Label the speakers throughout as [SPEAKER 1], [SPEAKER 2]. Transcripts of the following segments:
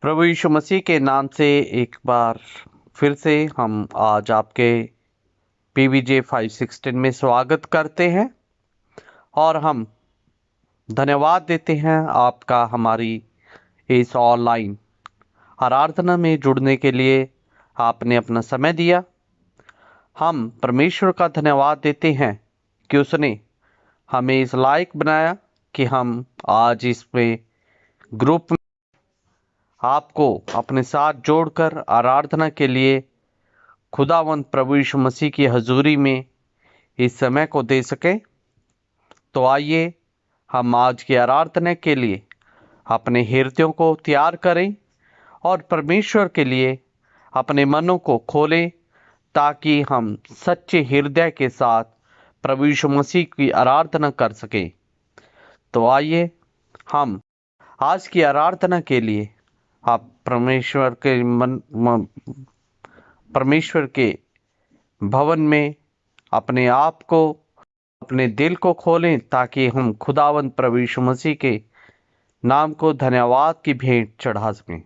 [SPEAKER 1] प्रभु यीशु मसीह के नाम से एक बार फिर से हम आज आपके PVJ 516 में स्वागत करते हैं और हम धन्यवाद देते हैं आपका हमारी इस ऑनलाइन आराधना में जुड़ने के लिए आपने अपना समय दिया। हम परमेश्वर का धन्यवाद देते हैं कि उसने हमें इस लायक बनाया कि हम आज इसमें ग्रुप में आपको अपने साथ जोड़कर आराधना के लिए खुदावंद प्रभु यीशु मसीह की हजूरी में इस समय को दे सके। तो आइए हम आज की आराधना के लिए अपने हृदयों को तैयार करें और परमेश्वर के लिए अपने मनों को खोलें ताकि हम सच्चे हृदय के साथ प्रभु यीशु मसीह की आराधना कर सकें। तो आइए हम आज की आराधना के लिए आप परमेश्वर के भवन में अपने आप को, अपने दिल को खोलें ताकि हम खुदावंद प्रभु यीशु मसीह के नाम को धन्यवाद की भेंट चढ़ा सकें।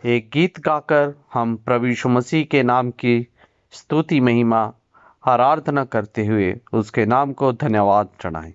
[SPEAKER 1] एक गीत गाकर हम प्रभु यीशु मसीह के नाम की स्तुति महिमा आराधना करते हुए उसके नाम को धन्यवाद चढ़ाएं।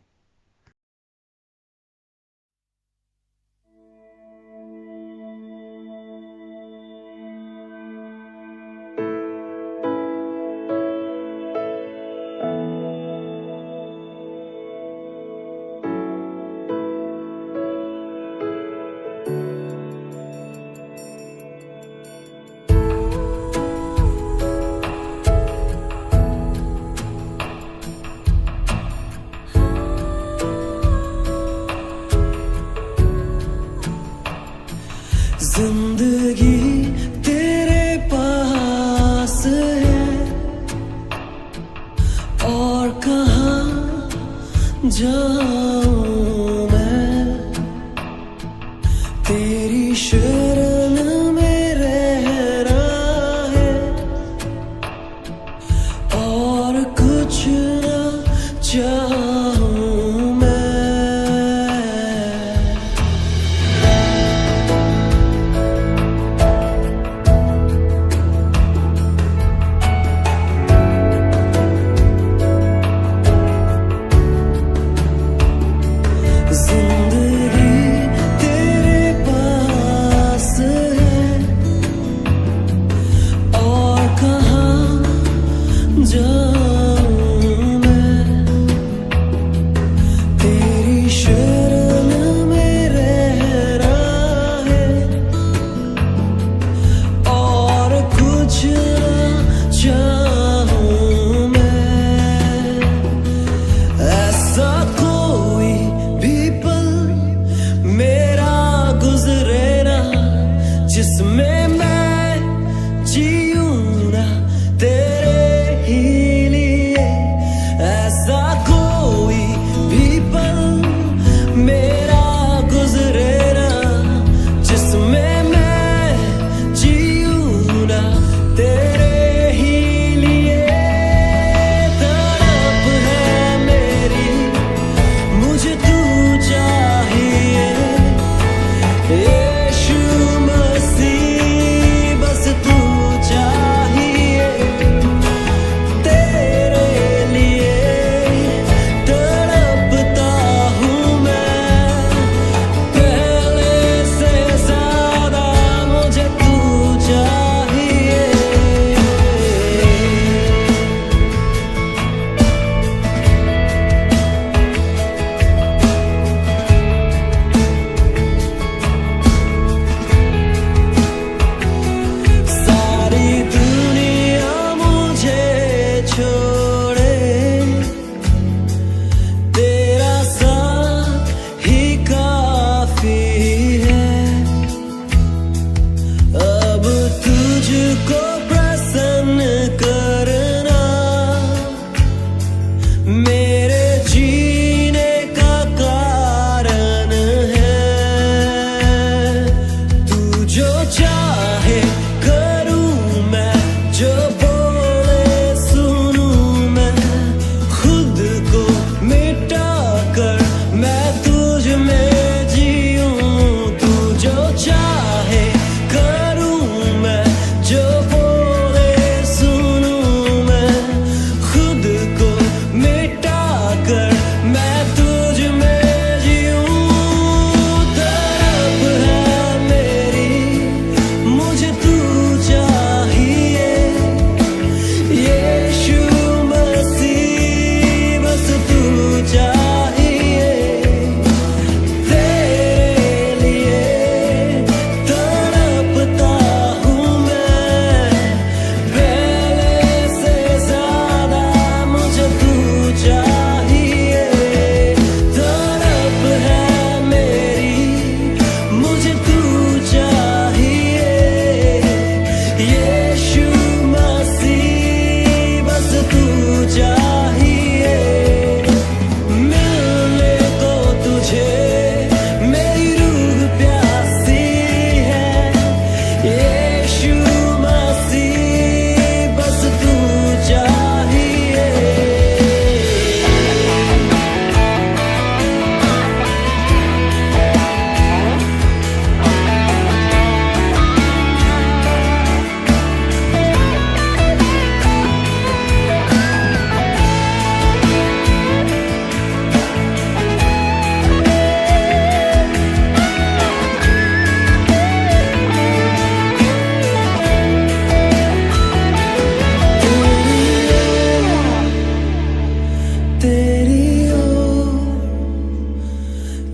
[SPEAKER 2] जिंदगी तेरे पास है और कहाँ जाऊं मैं, तेरी शरण में रहना है और कुछ न चाहूं मैं। जिसमें मैं जीऊं ना तेरे ही लिए, ऐसा कोई भी पल मेरा गुजरे ना जिसमें मैं जीऊं ना तेरे ही लिए। तड़प है मेरी मुझे तू चाहिए, तेरे लिए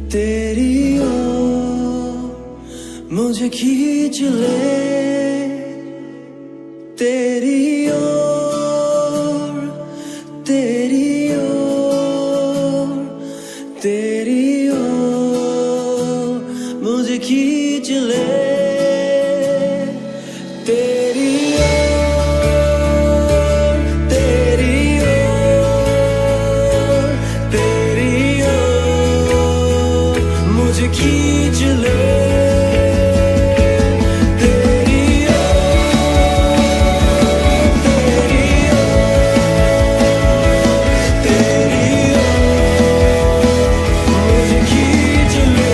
[SPEAKER 2] तेरी ओर मुझे खींच ले, तेरी ओर, तेरी ओर, तेरी ओर मुझे खींच ले, तेरी ओर, तेरी ओर, तेरी ओर मुझे खींच ले, तेरी ओर, तेरी ओर, तेरी ओर मुझे खींच ले।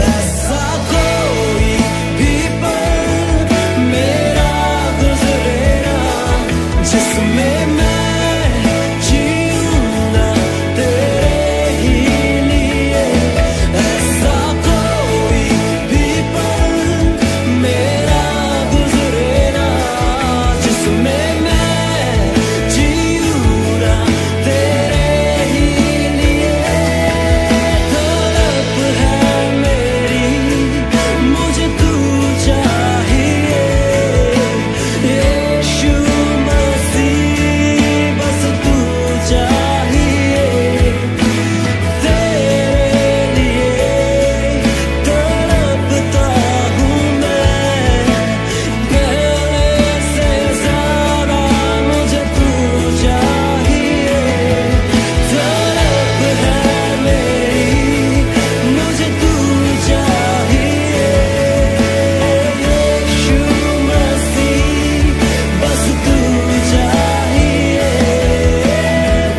[SPEAKER 2] ऐसा कोई भी पल मेरा गुजरे ना जिसमें मैं जीऊँगा तेरे ही लिए। ऐसा कोई भी पल मेरा गुजरे ना जिसमें मैं जीऊँगा तेरे ही लिए। तड़प है मेरी मुझे तू चाहिए, यीशु मसीह बस तू चाहिए। तेरे लिए तड़पता हूँ मैं, पहले से ज़्यादा मुझे तू चाहिए। तड़प है मेरी मुझे तू चाहिए, यीशु मसीह बस तू चाहिए।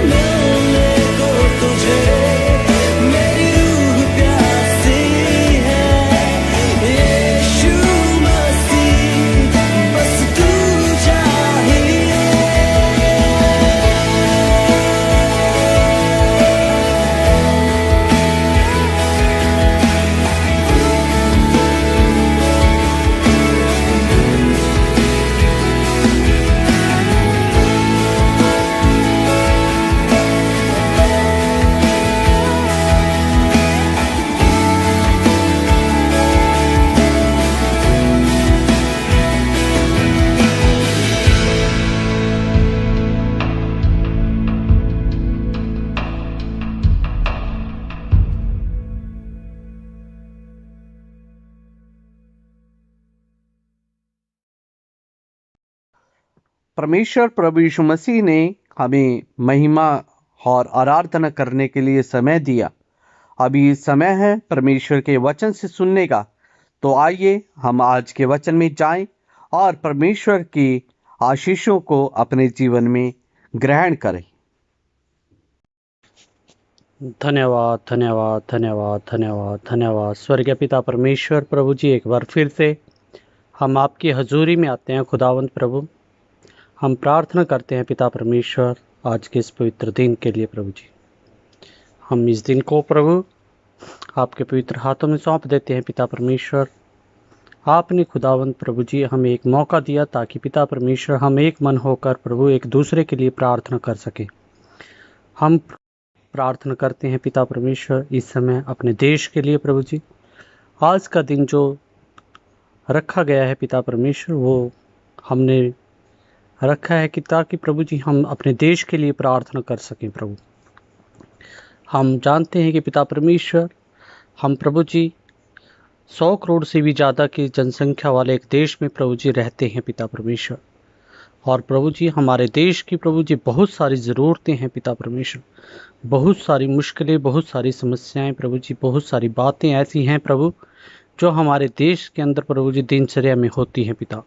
[SPEAKER 2] मिलने को तुझे मेरी रूह प्यासी है, यीशु मसीह बस तू चाहिए।
[SPEAKER 1] परमेश्वर प्रभु यीशु मसीह ने हमें महिमा और आराधना करने के लिए समय दिया। अभी समय है परमेश्वर के वचन से सुनने का। तो आइए हम आज के वचन में जाएं और परमेश्वर की आशीषों को अपने जीवन में ग्रहण करें।
[SPEAKER 3] धन्यवाद धन्यवाद धन्यवाद धन्यवाद धन्यवाद स्वर्गीय पिता परमेश्वर प्रभु जी, एक बार फिर से हम आपकी हजूरी में आते हैं। खुदावंत प्रभु, हम प्रार्थना करते हैं पिता परमेश्वर आज के इस पवित्र दिन के लिए। प्रभु जी, हम इस दिन को प्रभु आपके पवित्र हाथों में सौंप देते हैं। पिता परमेश्वर, आपने खुदावंत प्रभु जी हमें एक मौका दिया ताकि पिता परमेश्वर हम एक मन होकर प्रभु एक दूसरे के लिए प्रार्थना कर सके। हम प्रार्थना करते हैं पिता परमेश्वर इस समय अपने देश के लिए। प्रभु जी, आज का दिन जो रखा गया है पिता परमेश्वर, वो हमने रखा है कि ताकि प्रभु जी हम अपने देश के लिए प्रार्थना कर सकें। प्रभु, हम जानते हैं कि पिता परमेश्वर हम प्रभु जी 100 करोड़ से भी ज़्यादा की जनसंख्या वाले एक देश में प्रभु जी रहते हैं पिता परमेश्वर। और प्रभु जी हमारे देश की प्रभु जी बहुत सारी ज़रूरतें हैं पिता परमेश्वर, बहुत सारी मुश्किलें, बहुत सारी समस्याएं प्रभु जी, बहुत सारी बातें ऐसी हैं प्रभु जो हमारे देश के अंदर प्रभु जी दिनचर्या में होती हैं। पिता,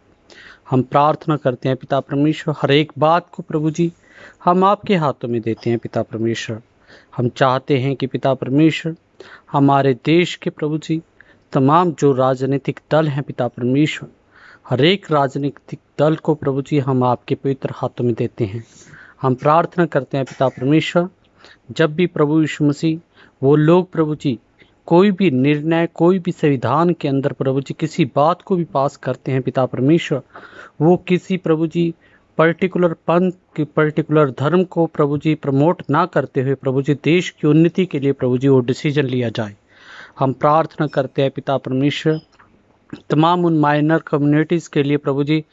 [SPEAKER 3] हम प्रार्थना करते हैं पिता परमेश्वर, हर एक बात को प्रभु जी हम आपके हाथों में देते हैं। पिता परमेश्वर, हम चाहते हैं कि पिता परमेश्वर हमारे देश के प्रभु जी तमाम जो राजनीतिक दल हैं पिता परमेश्वर, हर एक राजनीतिक दल को प्रभु जी हम आपके पवित्र हाथों में देते हैं। हम प्रार्थना करते हैं पिता परमेश्वर, जब भी प्रभु यीशु मसीह वो लोग प्रभु जी कोई भी निर्णय, कोई भी संविधान के अंदर प्रभु जी किसी बात को भी पास करते हैं पिता परमेश्वर, वो किसी प्रभु जी पर्टिकुलर पंथ की पर्टिकुलर धर्म को प्रभु जी प्रमोट ना करते हुए प्रभु जी देश की उन्नति के लिए प्रभु जी वो डिसीजन लिया जाए। हम प्रार्थना करते हैं पिता परमेश्वर तमाम उन माइनर कम्युनिटीज़ के लिए प्रभु जी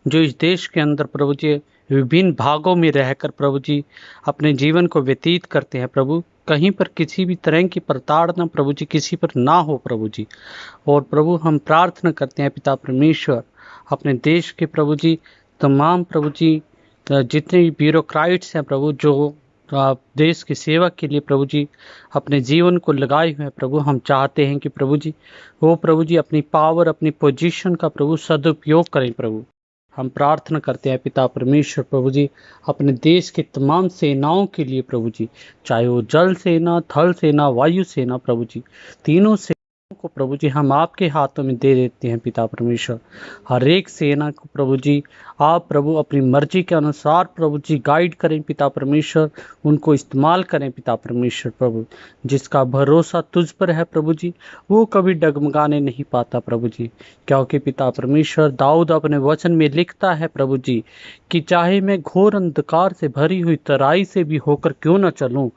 [SPEAKER 3] जो इस देश के अंदर प्रभु जी विभिन्न भागों में रहकर प्रभु जी अपने जीवन को व्यतीत करते हैं। प्रभु कहीं पर किसी भी तरह की प्रताड़ना प्रभु जी किसी पर ना हो प्रभु जी। और प्रभु हम प्रार्थना करते हैं पिता परमेश्वर अपने देश के प्रभु जी तमाम प्रभु जी जितने भी ब्यूरोक्राइट्स हैं प्रभु जो देश की सेवा के लिए प्रभु जी अपने जीवन को लगाए हुए हैं प्रभु। हम चाहते हैं कि प्रभु जी वो प्रभु जी अपनी पावर अपनी पोजीशन का प्रभु सदुपयोग करें प्रभु। हम प्रार्थना करते हैं पिता परमेश्वर प्रभु जी अपने देश के तमाम सेनाओं के लिए प्रभु जी, चाहे वो जल सेना, थल सेना, वायु सेना प्रभु जी, तीनों सेनाओं को प्रभु जी हम आपके हाथों में दे देते हैं पिता परमेश्वर। हर एक सेना को प्रभु जी आप प्रभु अपनी मर्जी के अनुसार प्रभु जी गाइड करें पिता परमेश्वर, उनको इस्तेमाल करें पिता परमेश्वर प्रभु। जिसका भरोसा तुझ पर है प्रभु जी वो कभी डगमगाने नहीं पाता प्रभु जी, क्योंकि पिता परमेश्वर दाऊद अपने वचन में लिखता है प्रभु जी कि चाहे मैं घोर अंधकार से भरी हुई तराई से भी होकर क्यों न चलूं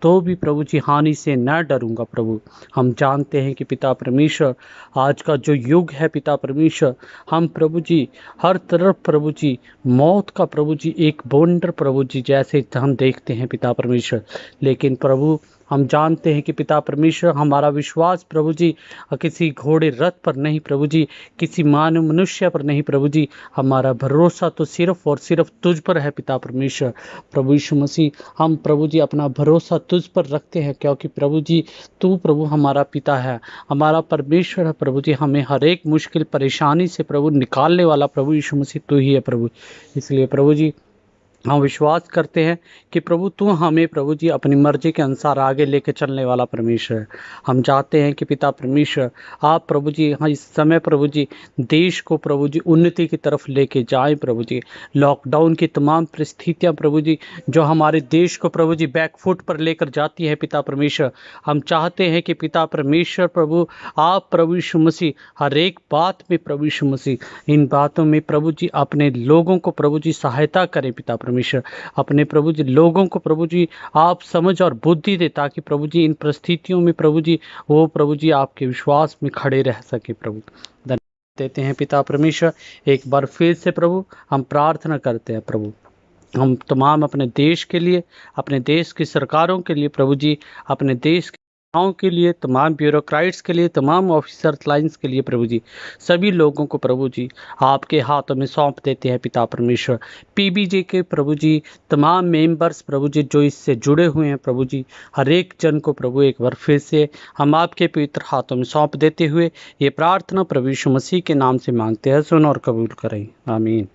[SPEAKER 3] तो भी प्रभु जी हानि से न डरूंगा प्रभु। हम जानते हैं कि पिता परमेश्वर आज का जो युग है पिता परमेश्वर हम प्रभु जी हर तरफ प्रभु जी मौत का प्रभु जी एक बवंडर प्रभु जी जैसे हम देखते हैं पिता परमेश्वर। लेकिन प्रभु हम जानते हैं कि पिता परमेश्वर हमारा विश्वास प्रभु जी किसी घोड़े रथ पर नहीं प्रभु जी, किसी मानव मनुष्य पर नहीं प्रभु जी, हमारा भरोसा तो सिर्फ और सिर्फ तुझ पर है पिता परमेश्वर। प्रभु यीशु मसीह हम प्रभु जी अपना भरोसा तुझ पर रखते हैं, क्योंकि प्रभु जी तू प्रभु हमारा पिता है, हमारा परमेश्वर है प्रभु जी। हमें हर एक मुश्किल परेशानी से प्रभु निकालने वाला प्रभु यीशु मसीह तू ही है प्रभु। इसलिए प्रभु जी हम विश्वास करते हैं कि प्रभु तू हमें प्रभु जी अपनी मर्जी के अनुसार आगे लेके चलने वाला परमेश्वर है। हम चाहते हैं कि पिता परमेश्वर आप प्रभु जी हाँ इस समय प्रभु जी देश को प्रभु जी उन्नति की तरफ लेके जाएं प्रभु जी। लॉकडाउन की तमाम परिस्थितियां प्रभु जी जो हमारे देश को प्रभु जी बैकफुट पर लेकर जाती है पिता परमेश्वर, हम चाहते हैं कि पिता परमेश्वर प्रभु आप प्रभु यीशु मसीह हर एक बात में प्रभु यीशु मसीह इन बातों में प्रभु जी अपने लोगों को प्रभु जी सहायता करें पिता परमेश्वर। अपने प्रभु जी लोगों को प्रभु जी आप समझ और बुद्धि दे ताकि प्रभु जी इन परिस्थितियों में प्रभु जी वो प्रभु जी आपके विश्वास में खड़े रह सके प्रभु। धन्यवाद देते हैं पिता परमेश्वर। एक बार फिर से प्रभु हम प्रार्थना करते हैं प्रभु हम तमाम अपने देश के लिए, अपने देश की सरकारों के लिए प्रभु जी, अपने देश के लिए, तमाम ब्यूरोक्राइट्स के लिए, तमाम ऑफिसर लाइन्स के लिए प्रभु जी सभी लोगों को प्रभु जी आपके हाथों में सौंप देते हैं पिता परमेश्वर। पीबीजे के प्रभु जी तमाम मेंबर्स प्रभु जी जो इससे जुड़े हुए हैं प्रभु जी हर एक जन को प्रभु एक बार फिर से हम आपके पवित्र हाथों में सौंप देते हुए ये प्रार्थना प्रभु यीशु मसीह के नाम से मांगते हैं, सुन और कबूल करें, आमीन।